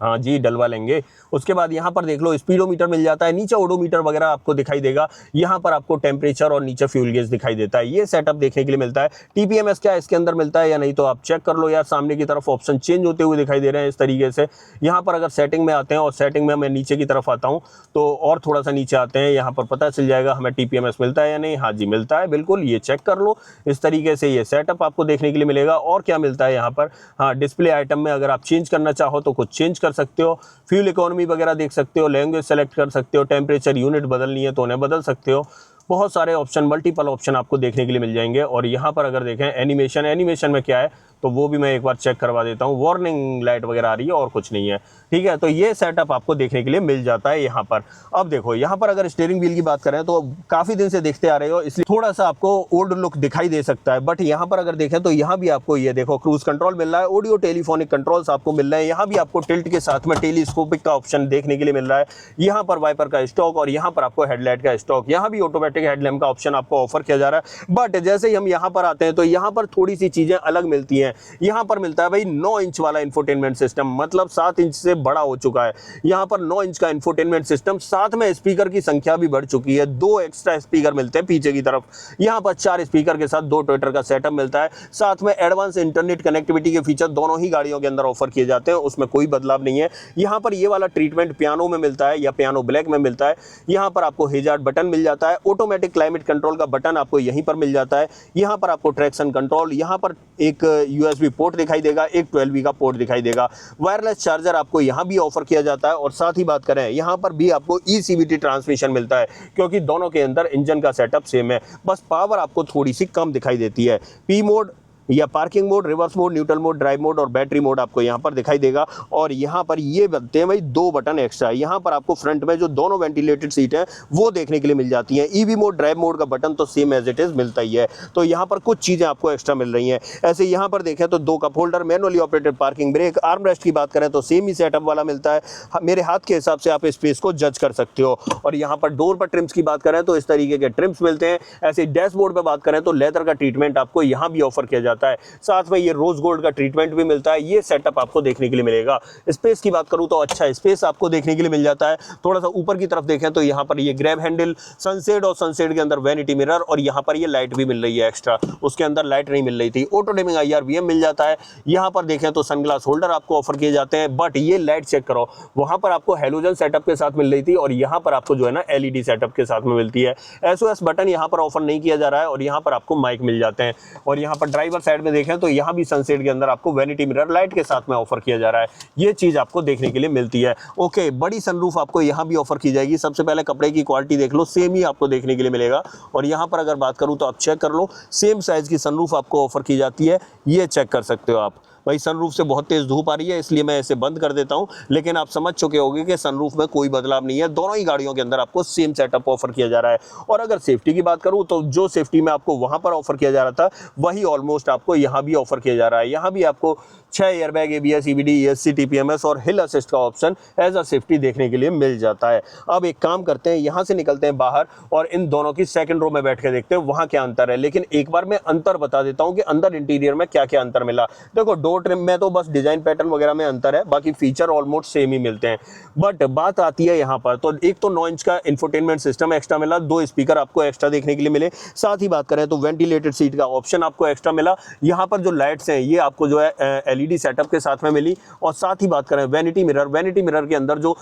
हाँ जी, डलवा लेंगे। उसके बाद यहाँ पर देख लो स्पीडोमीटर मिल जाता है, नीचे ओडोमीटर वगैरह आपको दिखाई देगा। यहाँ पर आपको टेम्परेचर और नीचे फ्यूल गेज दिखाई देता है। ये सेटअप देखने के लिए मिलता है। TPMS क्या इसके अंदर मिलता है या नहीं तो आप चेक कर लो यार। सामने की तरफ ऑप्शन चेंज होते हुए दिखाई दे रहे हैं इस तरीके से। यहाँ पर अगर सेटिंग में आते हैं, और सेटिंग में मैं नीचे की तरफ आता हूँ तो और थोड़ा सा नीचे आते हैं, यहाँ पर पता चल जाएगा हमें TPMS मिलता है या नहीं। हाँ जी, मिलता है बिल्कुल, ये चेक कर लो। इस तरीके से ये सेटअप आपको देखने के लिए मिलेगा। और क्या मिलता है यहाँ पर? हाँ, डिस्प्ले आइटम में अगर आप चेंज करना चाहो तो कुछ चेंज कर सकते हो। फ्यूल इकोनॉमी वगैरह देख सकते हो, लैंग्वेज सेलेक्ट कर सकते हो, टेम्परेचर यूनिट बदलनी है तो उन्हें बदल सकते हो। बहुत सारे ऑप्शन, मल्टीपल ऑप्शन आपको देखने के लिए मिल जाएंगे। और यहाँ पर अगर देखें एनिमेशन में क्या है तो वो भी मैं एक बार चेक करवा देता हूँ। वार्निंग लाइट वगैरह आ रही है और कुछ नहीं है, ठीक है। तो ये सेटअप आपको देखने के लिए मिल जाता है यहाँ पर। अब देखो यहाँ पर अगर स्टीयरिंग व्हील की बात करें तो काफ़ी दिन से देखते आ रहे हो, इसलिए थोड़ा सा आपको ओल्ड लुक दिखाई दे सकता है। बट यहाँ पर अगर देखें तो यहाँ भी आपको ये देखो क्रूज कंट्रोल मिल रहा है, ऑडियो टेलीफोनिक कंट्रोल्स आपको मिल रहे हैं। यहाँ भी आपको टिल्ट के साथ में टेलीस्कोपिक का ऑप्शन देखने के लिए मिल रहा है। यहाँ पर वाइपर का स्टॉक और यहाँ पर आपको हेडलाइट का स्टॉक, यहाँ भी ऑटोमेटिक हेडलैम्प का ऑप्शन आपको ऑफर किया जा रहा है। बट जैसे ही हम यहाँ पर आते हैं तो यहाँ पर थोड़ी सी चीज़ें अलग मिलती हैं। यहाँ पर मिलता है भाई 9 इंच वाला इंफोटेनमेंट सिस्टम, मतलब 7 इंच से बड़ा हो चुका है। यहाँ पर 9 इंच का इंफोटेनमेंट सिस्टम, साथ में स्पीकर की संख्या भी बढ़ चुकी है। 2 एक्स्ट्रा स्पीकर मिलते हैं पीछे की तरफ। यहाँ पर 4 स्पीकर के साथ 2 ट्विटर का सेटअप मिलता है। साथ में एडवांस इंटरनेट कनेक्टिविटी के फीचर दोनों ही गाड़ियों के अंदर ऑफर किए जाते हैं, उसमें कोई बदलाव नहीं है। यहाँ पर ये वाला ट्रीटमेंट पियानो में मिलता है या पियानो ब्लैक में मिलता है। यहाँ पर आपको हेजार्ड बटन मिल जाता है, ऑटोमेटिक क्लाइमेट कंट्रोल का बटन आपको यहीं पर मिल जाता है। यहाँ पर आपको ट्रैक्शन कंट्रोल, यहाँ पर एक USB पोर्ट दिखाई देगा, एक 12V का पोर्ट दिखाई देगा। वायरलेस चार्जर आपको यहाँ भी ऑफर किया जाता है। और साथ ही बात करें यहाँ पर भी आपको ECVT ट्रांसमिशन मिलता है, क्योंकि दोनों के अंदर इंजन का सेटअप सेम है, बस पावर आपको थोड़ी सी कम दिखाई देती है। P मोड या parking mode, reverse mode, neutral mode, drive mode और बैटरी मोड आपको यहाँ पर दिखाई देगा। और यहाँ पर ये बनते हैं भाई 2 बटन एक्स्ट्रा। यहाँ पर आपको फ्रंट में जो दोनों वेंटिलेटेड सीट है वो देखने के लिए मिल जाती हैं। EV मोड, ड्राइव मोड का बटन तो सेम एज इट इज मिलता ही है। तो यहाँ पर कुछ चीज़ें आपको एक्स्ट्रा मिल रही हैं। ऐसे यहाँ पर देखें तो 2 cup holder, manually operated parking break, arm rest की बात करें तो सेम ही सेटअप वाला मिलता है। मेरे हाथ के हिसाब से आप स्पेस को जज कर सकते हो। और यहाँ पर डोर पर ट्रिम्स की बात करें तो इस तरीके के ट्रिम्स मिलते हैं। ऐसे डैशबोर्ड पर बात करें तो लेदर का ट्रीटमेंट आपको यहाँ भी ऑफर किया जाता है। साथ में ये रोज गोल्ड का ट्रीटमेंट भी मिलता है। ये सेटअप आपको देखने के लिए मिलेगा। स्पेस की बात करूं तो अच्छा स्पेस आपको देखने के लिए मिल जाता है। थोड़ा सा ऊपर की तरफ देखें तो यहाँ पर ये ग्रैब हैंडल, सनसेट और सनसेट के अंदर वैनिटी मिरर, और यहाँ पर ये लाइट भी मिल रही है एक्स्ट्रा, उसके अंदर लाइट नहीं मिल रही थी। ऑटो डिमिंग IR/VM मिल जाता है। यहाँ पर देखें तो सनग्लास होल्डर आपको ऑफर किए जाते हैं। बट ये लाइट चेक करो, वहां पर आपको हेलोजन सेटअप के साथ मिल रही थी और यहाँ पर आपको जो है ना LED सेटअप के साथ में मिलती है। SOS बटन यहाँ पर ऑफर नहीं किया जा रहा है और यहाँ पर आपको माइक मिल जाते हैं। और यहाँ पर ड्राइवर साइड में देखें तो यहाँ भी सनसेट के अंदर आपको वैनिटी मिरर लाइट के साथ में ऑफर किया जा रहा है। ये चीज आपको देखने के लिए मिलती है। ओके, बड़ी सनरूफ आपको यहाँ भी ऑफर की जाएगी। सबसे पहले कपड़े की क्वालिटी देख लो, सेम ही आपको देखने के लिए मिलेगा। और यहाँ पर अगर बात करूँ तो आप चेक कर लो, सेम साइज की सनरूफ आपको ऑफर की जाती है। ये चेक कर सकते हो आप। भाई सनरूफ से बहुत तेज धूप आ रही है इसलिए मैं इसे बंद कर देता हूं, लेकिन आप समझ चुके होंगे कि सनरूफ में कोई बदलाव नहीं है। दोनों ही गाड़ियों के अंदर आपको सेम सेटअप ऑफर किया जा रहा है। और अगर सेफ्टी की बात करूं तो जो सेफ्टी में आपको वहां पर ऑफर किया जा रहा था वही ऑलमोस्ट आपको यहां भी ऑफर किया जा रहा है। यहां भी आपको 6 airbag, ABS, EBD, ESC, TPMS और हिल असिस्ट का ऑप्शन एज अ सेफ्टी देखने के लिए मिल जाता है। अब एक काम करते हैं, यहाँ से निकलते हैं बाहर और इन दोनों की सेकंड रो में बैठ के देखते हैं वहाँ क्या अंतर है। लेकिन एक बार मैं अंतर बता देता हूँ कि अंदर इंटीरियर में क्या क्या अंतर मिला। देखो डोर ट्रिम में तो बस डिजाइन पैटर्न वगैरह में अंतर है, बाकी फीचर ऑलमोस्ट सेम ही मिलते हैं। बट बात आती है यहाँ पर तो एक तो 9 इंच का इंफोटेनमेंट सिस्टम एक्स्ट्रा मिला, 2 स्पीकर आपको एक्स्ट्रा देखने के लिए मिले। साथ ही बात करें तो वेंटिलेटेड सीट का ऑप्शन आपको एक्स्ट्रा मिला। यहाँ पर जो लाइट्स हैं ये आपको जो है LED सेटअप के साथ में मिली। और साथ ही बात करें वैनिटी मिरर के अंदर जो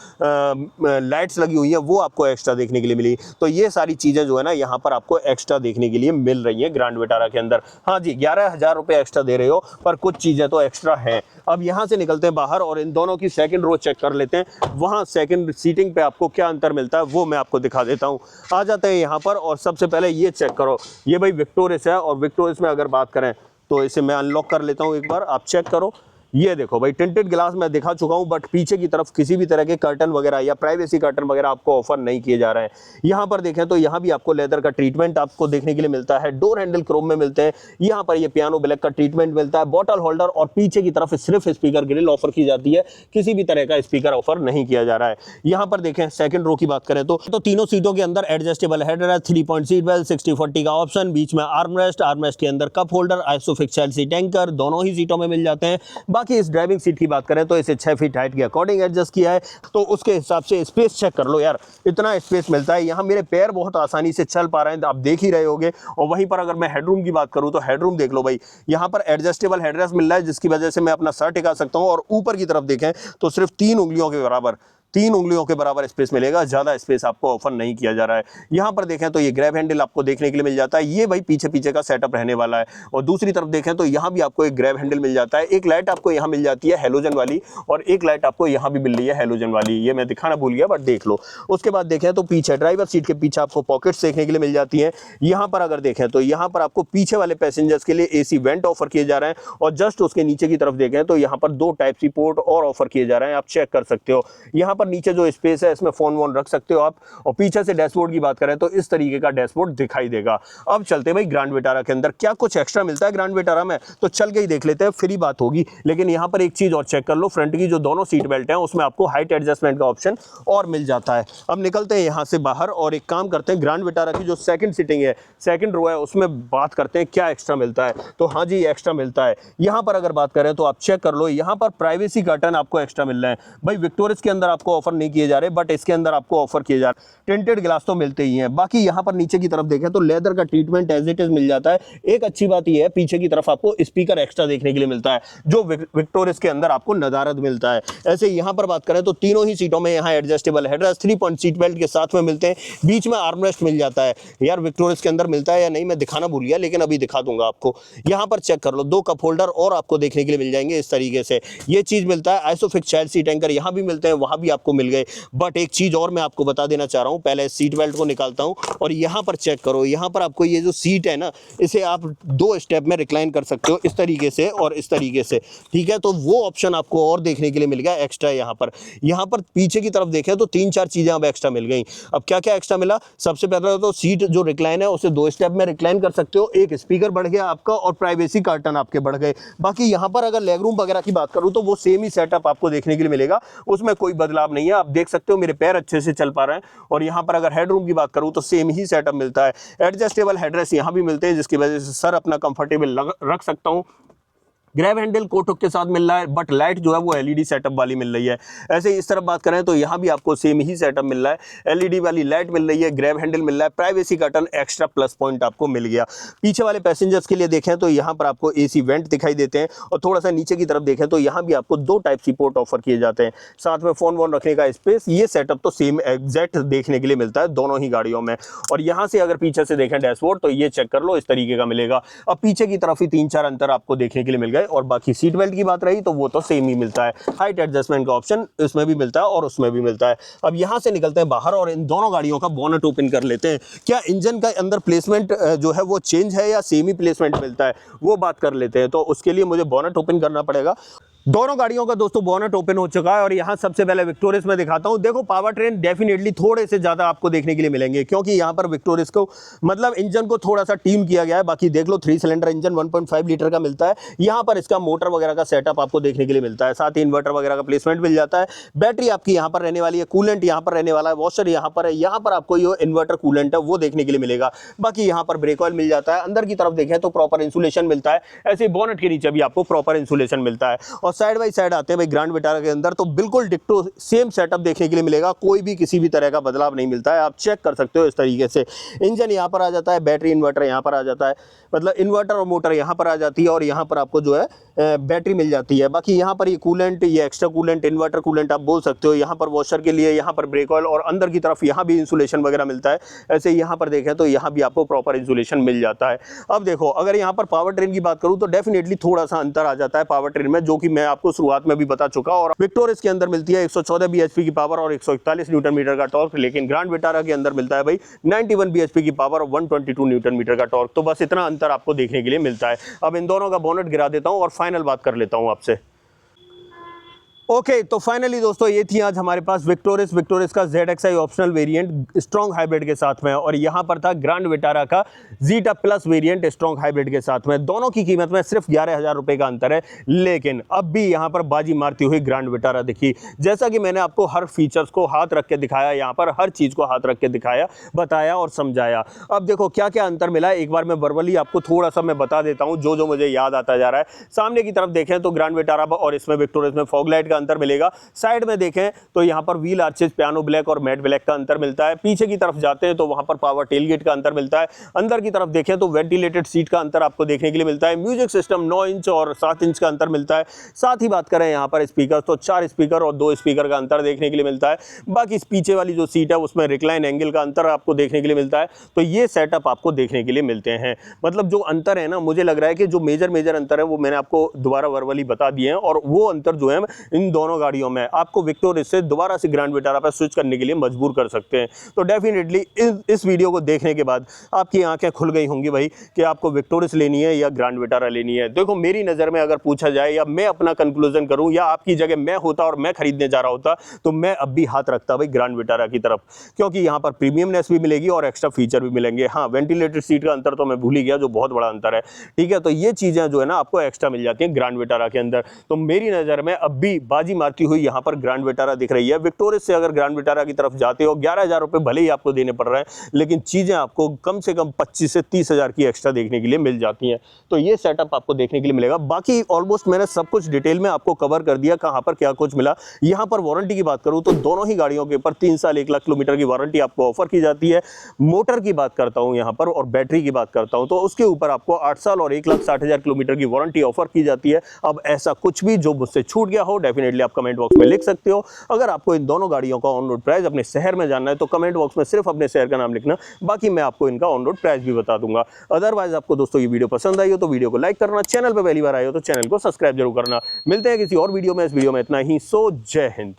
लाइट्स लगी हुई है वो आपको एक्स्ट्रा देखने के लिए मिली। तो ये सारी चीजें जो है ना यहाँ पर आपको एक्स्ट्रा देखने के लिए मिल रही है ग्रैंड विटारा के अंदर। हाँ जी, 11,000 रुपये एक्स्ट्रा दे रहे हो पर कुछ चीजें तो एक्स्ट्रा हैं। अब यहाँ से निकलते हैं बाहर और इन दोनों की सेकंड रो चेक कर लेते हैं। वहाँ सेकंड सीटिंग पे आपको क्या अंतर मिलता है वो मैं आपको दिखा देता हूँ। आ जाते हैं यहाँ पर और सबसे पहले ये चेक करो, ये भाई विक्टोरियस है। और विक्टोरियस में अगर बात करें तो इसे मैं अनलॉक कर लेता हूँ एक बार, आप चेक करो। ये देखो भाई टिंटेड ग्लास मैं दिखा चुका हूं, बट पीछे की तरफ किसी भी तरह के कर्टन वगैरह या प्राइवेसी कर्टन वगैरह आपको ऑफर नहीं किए जा रहे हैं। यहाँ पर देखें तो यहाँ भी आपको लेदर का ट्रीटमेंट आपको देखने के लिए मिलता है। डोर हैंडल क्रोम में मिलते हैं। यहाँ पर ये पियानो ब्लैक का ट्रीटमेंट मिलता है। बॉटल होल्डर और पीछे की तरफ सिर्फ स्पीकर ग्रिल ऑफर की जाती है, किसी भी तरह का स्पीकर ऑफर नहीं किया जा रहा है। यहाँ पर देखें सेकंड रो की बात करें तो तीनों सीटों के अंदर adjustable headrest, 3 point seat belt, 60/40 का ऑप्शन, बीच में आर्मरेस्ट के अंदर cup holder, isofix child seat anchor दोनों ही सीटों में मिल जाते हैं। बाकी इस ड्राइविंग सीट की बात करें तो इसे 6 फीट हाइट के अकॉर्डिंग एडजस्ट किया है। तो उसके हिसाब से स्पेस चेक कर लो यार, इतना स्पेस मिलता है। यहाँ मेरे पैर बहुत आसानी से चल पा रहे हैं, आप देख ही रहे होगे। और वहीं पर अगर मैं हेडरूम की बात करूँ तो हेडरूम देख लो भाई, यहाँ पर एडजस्टेबल हेडरेस्ट मिल रहा है जिसकी वजह से मैं अपना सर टिका सकता हूँ। और ऊपर की तरफ देखें तो सिर्फ 3 उंगलियों के बराबर 3 उंगलियों के बराबर स्पेस मिलेगा, ज्यादा स्पेस आपको ऑफर नहीं किया जा रहा है। यहाँ पर देखें तो ये ग्रैब हैंडल आपको देखने के लिए मिल जाता है, ये भाई पीछे पीछे का सेटअप रहने वाला है। और दूसरी तरफ देखें तो यहाँ भी आपको एक ग्रैब हैंडल मिल जाता है, एक लाइट आपको यहाँ मिल जाती है हेलोजन वाली, और एक लाइट आपको यहाँ भी मिल रही है हेलोजन वाली, ये मैं दिखाना भूल गया बट देख लो। उसके बाद देखें तो पीछे ड्राइवर सीट के पीछे आपको पॉकेट्स देखने के लिए मिल जाती हैं। यहाँ पर अगर देखें तो यहाँ पर आपको पीछे वाले पैसेंजर्स के लिए एसी वेंट ऑफर किए जा रहे हैं, और जस्ट उसके नीचे की तरफ देखें तो यहाँ पर 2 टाइप सी पोर्ट और ऑफर किए जा रहे हैं, आप चेक कर सकते हो। यहाँ पर नीचे जो स्पेस है इसमें फोन वोन रख सकते हो आप, और पीछे से डैशबोर्ड की बात करें तो इस तरीके का डैशबोर्ड दिखाई देगा। अब चलते हैं भाई ग्रैंड विटारा के अंदर, क्या कुछ एक्स्ट्रा मिलता है ग्रैंड विटारा में, तो चल के ही देख लेते हैं, फ्री बात होगी। लेकिन यहाँ पर एक चीज और चेक कर लो, फ्रंट की जो दोनों सीट बेल्ट हैं उसमें आपको हाइट एडजस्टमेंट का ऑप्शन और मिल जाता है। अब निकलते हैं यहाँ से बाहर और एक काम करते हैं, ग्रैंड विटारा की जो सेकंड सीटिंग है, सेकंड रो है, उसमें बात करते हैं क्या एक्स्ट्रा मिलता है। तो हाँ जी एक्स्ट्रा मिलता है। यहाँ पर अगर बात करें तो आप चेक कर लो, यहाँ पर प्राइवेसी कर्टन आपको एक्स्ट्रा मिल रहे हैं। भाई विक्टोरियस के अंदर आपको ऑफर नहीं किए जा रहे, बट इसके अंदर आपको ऑफर किए जा रहे। टिंटेड ग्लास तो मिलते ही हैं। बाकी यहाँ पर नीचे की तरफ देखें तो लेदर का ट्रीटमेंट एज इट इज मिल जाता है। एक अच्छी बात यह है पीछे की तरफ आपको स्पीकर एक्स्ट्रा देखने के लिए मिलता है, जो विक्टोरियस के अंदर आपको नदारद मिलता है। ऐसे यहाँ पर बात करें तो तीनों ही सीटों में यहाँ adjustable headrest 3 point seat belt के साथ में मिलते हैं, बीच में आर्मरेस्ट मिल जाता है। यार विक्टोरियस के अंदर मिलता है या नहीं मैं दिखाना भूल गया, लेकिन अभी दिखा दूंगा आपको। यहाँ पर चेक कर लो, 2 कप होल्डर और आपको देखने के लिए मिल जाएंगे इस तरीके से, ये चीज मिलता है। आइसोफिक्स चाइल्ड सीट एंकर यहाँ भी मिलते हैं, वहां भी आपको मिल गए। बट एक चीज और मैं आपको बता देना चाह रहा हूँ, पहले सीट बेल्ट को निकालता हूँ और यहाँ पर चेक करो, यहाँ पर आपको ये जो सीट है ना, इसे आप 2 स्टेप में रिक्लाइन कर सकते हो, इस तरीके से और इस तरीके से, ठीक है। तो वो ऑप्शन आपको और देखने के लिए मिल गया एक्स्ट्रा। यहाँ पर पीछे की तरफ देखें तो 3-4 चीजें अब एक्स्ट्रा मिल गई। अब क्या क्या एक्स्ट्रा मिला, सबसे पहले तो सीट जो रिक्लाइन है उसे 2 स्टेप में रिक्लाइन कर सकते हो, एक स्पीकर बढ़ गया आपका और प्राइवेसी कर्टन आपके बढ़ गए। बाकी यहाँ पर अगर लेग रूम वगैरह की बात करूँ तो वो सेम ही सेटअप आपको देखने के लिए मिलेगा, उसमें कोई बदलाव नहीं है। आप देख सकते हो मेरे पैर अच्छे से चल पा रहे हैं। और यहाँ पर अगर हेड रूम की बात करूँ तो सेम ही सेटअप मिलता है। एडजस्टेबल हेडरेस्ट यहाँ भी मिलते हैं, जिसकी वजह से सर अपना कंफर्टेबल रख सकता हूँ। ग्रैब हैंडल कोट हुक के साथ मिल रहा है, बट लाइट जो है वो एलईडी सेटअप वाली मिल रही है। ऐसे इस तरफ बात करें तो यहाँ भी आपको सेम ही सेटअप मिल रहा है, एलईडी वाली लाइट मिल रही है, ग्रैब हैंडल मिल रहा है, privacy curtain extra plus point आपको मिल गया। पीछे वाले पैसेंजर्स के लिए देखें तो यहाँ पर आपको एसी वेंट दिखाई देते हैं, और थोड़ा सा नीचे की तरफ देखें तो यहाँ भी आपको 2 टाइप सी पोर्ट ऑफर किए जाते हैं, साथ में फोन वोन रखने का स्पेस। ये सेटअप तो सेम एग्जैक्ट देखने के लिए मिलता है दोनों ही गाड़ियों में। और यहाँ से अगर पीछे से देखें डैशबोर्ड तो ये चेक कर लो, इस तरीके का मिलेगा। अब पीछे की तरफ ही 3-4 अंतर आपको देखने के लिए मिल गए। और बाकी सीट बेल्ट की बात रही तो वो तो सेम ही मिलता है, हाइट एडजस्टमेंट का ऑप्शन इसमें भी मिलता है और उसमें भी मिलता है। अब यहां से निकलते हैं बाहर और इन दोनों गाड़ियों का बोनट ओपन कर लेते हैं। क्या इंजन का अंदर प्लेसमेंट जो है वो चेंज है या सेम ही प्लेसमेंट मिलता है, वो बात कर लेते हैं। तो उसके लिए मुझे बोनट ओपन करना पड़ेगा। दोनों गाड़ियों का दोस्तों बोनट ओपन हो चुका है और यहाँ सबसे पहले विक्टोरियस में दिखाता हूँ। देखो पावर ट्रेन डेफिनेटली थोड़े से ज्यादा आपको देखने के लिए मिलेंगे, क्योंकि यहाँ पर विक्टोरियस को मतलब इंजन को थोड़ा सा ट्यून किया गया है। बाकी देख लो 3 सिलेंडर इंजन 1.5 लीटर का मिलता है। यहाँ पर इसका मोटर वगैरह का सेटअप आपको देखने के लिए मिलता है, साथ ही इन्वर्टर वगैरह का प्लेसमेंट मिल जाता है। बैटरी आपकी यहाँ पर रहने वाली है, कूलेंट यहाँ पर रहने वाला है, वॉशर यहाँ पर है, यहाँ पर आपको ये इन्वर्टर कूलेंट है वो देखने के लिए मिलेगा। बाकी यहाँ पर ब्रेक ऑयल मिल जाता है। अंदर की तरफ देखें तो प्रॉपर इंसुलेशन मिलता है, ऐसे बोनट के नीचे भी आपको प्रॉपर इंसुलेशन मिलता है। और साइड बाई साइड आते हैं भाई ग्रैंड विटारा के अंदर तो बिल्कुल डिक्टो सेम सेटअप देखने के लिए मिलेगा, कोई भी किसी भी तरह का बदलाव नहीं मिलता है। आप चेक कर सकते हो इस तरीके से। इंजन यहाँ पर आ जाता है, बैटरी इन्वर्टर यहाँ पर आ जाता है, मतलब इन्वर्टर और मोटर यहाँ पर आ जाती है, और यहाँ पर आपको जो है बैटरी मिल जाती है। बाकी यहाँ पर ये कूलेंट, ये एक्स्ट्रा कूलेंट, इन्वर्टर कूलेंट आप बोल सकते हो। यहाँ पर वॉशर के लिए, यहाँ पर ब्रेक ऑयल, और अंदर की तरफ यहाँ भी इंसुलेशन वगैरह मिलता है। ऐसे यहाँ पर देखें तो यहाँ भी आपको प्रॉपर इंसुलेशन मिल जाता है। अब देखो अगर यहाँ पर पावर ट्रेन की बात करूँ तो डेफिनेटली थोड़ा सा अंतर आ जाता है पावर ट्रेन में, जो कि मैं आपको शुरुआत में भी बता चुका। और विक्टोरियस के अंदर मिलती है 114 bhp की पावर और 141 न्यूटन मीटर का टॉर्क, लेकिन ग्रैंड विटारा के अंदर मिलता है भाई 91 bhp की पावर और 122 न्यूटन मीटर का टॉर्क। तो बस इतना अंतर आपको देखने के लिए मिलता है। अब इन दोनों का बोनट गिरा देता हूं और फाइनल बात कर लेता हूं आपसे। ओके तो फाइनली दोस्तों ये थी आज हमारे पास विक्टोरियस का ZXi optional variant strong hybrid के साथ में, और यहाँ पर था ग्रैंड विटारा का zeta plus variant strong hybrid के साथ में। दोनों की कीमत में सिर्फ 11,000 रुपये का अंतर है, लेकिन अब भी यहाँ पर बाजी मारती हुई ग्रैंड विटारा दिखी। जैसा कि मैंने आपको हर फीचर्स को हाथ रख के दिखाया, यहाँ पर हर चीज़ को हाथ रख के दिखाया, बताया और समझाया। अब देखो क्या क्या अंतर मिला है, एक बार मैं वर्बली आपको थोड़ा सा मैं बता देता हूँ जो जो मुझे याद आता जा रहा है। सामने की तरफ देखें तो ग्रैंड विटारा और इसमें विक्टोरियस में फॉग लाइट का अंतर मिलेगा। साइड में देखें तो यहाँ पर व्हील आर्चेज पियानो ब्लैक और मैट ब्लैक का अंतर मिलता है। पीछे की तरफ जाते हैं तो वहां पर पावर टेलगेट का अंतर मिलता है। अंदर की तरफ देखें तो वेंटिलेटेड सीट का अंतर आपको देखने के लिए मिलता है। म्यूजिक सिस्टम 9 इंच और 7 इंच का अंतर मिलता है। साथ ही बात करें यहाँ पर स्पीकर तो 4 स्पीकर और 2 स्पीकर का अंतर देखने के लिए मिलता है। बाकी इस पीछे वाली जो सीट है उसमें रिक्लाइन एंगल का अंतर आपको देखने के लिए मिलता है। तो ये सेटअप आपको देखने के लिए मिलते हैं। मतलब जो अंतर है ना, मुझे लग रहा है कि जो मेजर अंतर है वो मैंने आपको दोबारा वर्बली बता दिए हैं, और वो अंतर जो है इन दोनों गाड़ियों में आपको विक्टोरिया से दोबारा से ग्रैंड विटारा पर स्विच करने के लिए मजबूर कर सकते हैं। तो डेफिनेटली इस वीडियो को देखने के बाद आपकी आंखें खुल गई होंगी भाई कि आपको विक्टोरिया लेनी है या ग्रैंड विटारा लेनी है। देखो मेरी नज़र में अगर पूछा जाए या मैं अपना कंक्लूजन करूं या आपकी जगह मैं होता और मैं खरीदने जा रहा होता तो मैं अब भी हाथ रखता भाई ग्रैंड विटारा की तरफ, क्योंकि यहाँ पर प्रीमियमनेस भी मिलेगी और एक्स्ट्रा फीचर भी मिलेंगे। हाँ, वेंटिलेटेड सीट का अंतर तो मैं भूल ही गया, जो बहुत बड़ा अंतर है। ठीक है, तो ये चीज़ें जो है ना आपको एक्स्ट्रा मिल जाती हैं ग्रैंड विटारा के अंदर। तो मेरी नज़र में अब भी बाजी मारती हुई यहाँ पर ग्रैंड विटारा दिख रही है। विक्टोरिया से अगर ग्रैंड विटारा की तरफ जाते हो 11,000 रुपये भले ही आपको देने पड़ रहे हैं, लेकिन चीज़ें आपको कम से कम 25 से 30,000 की एक्स्ट्रा देखने के लिए मिल जाती हैं। तो ये सेटअप आपको देखने के लिए मिलेगा। बाकी ऑलमोस्ट मैंने सब कुछ डिटेल में आपको कवर कर दिया, कहां पर क्या कुछ मिला। यहां पर वारंटी की बात करूं तो दोनों ही गाड़ियों के ऊपर 3 साल 1 लाख किलोमीटर की वारंटी आपको ऑफर की जाती है। मोटर की बात करता हूं यहां पर और बैटरी की बात करता हूं तो उसके ऊपर आपको 8 साल और 1,60,000 किलोमीटर की वारंटी ऑफर की जाती है। अब ऐसा कुछ भी जो मुझसे छूट गया हो डेफिनेटली आप कमेंट बॉक्स में लिख सकते हो। अगर आपको इन दोनों गाड़ियों का ऑन रोड प्राइस अपने शहर में जानना है तो कमेंट बॉक्स में सिर्फ अपने शहर का नाम लिखना, बाकी मैं आपको इनका ऑन रोड प्राइस भी बता दूंगा। अदरवाइज आपको दोस्तों ये वीडियो पसंद आई हो तो वीडियो को लाइक करना, चैनल पर पहली बार आए हो तो चैनल को सब्सक्राइब जरूर करना। मिलते हैं किसी और वीडियो में। इस वीडियो में इतना ही। सो जय हिंद।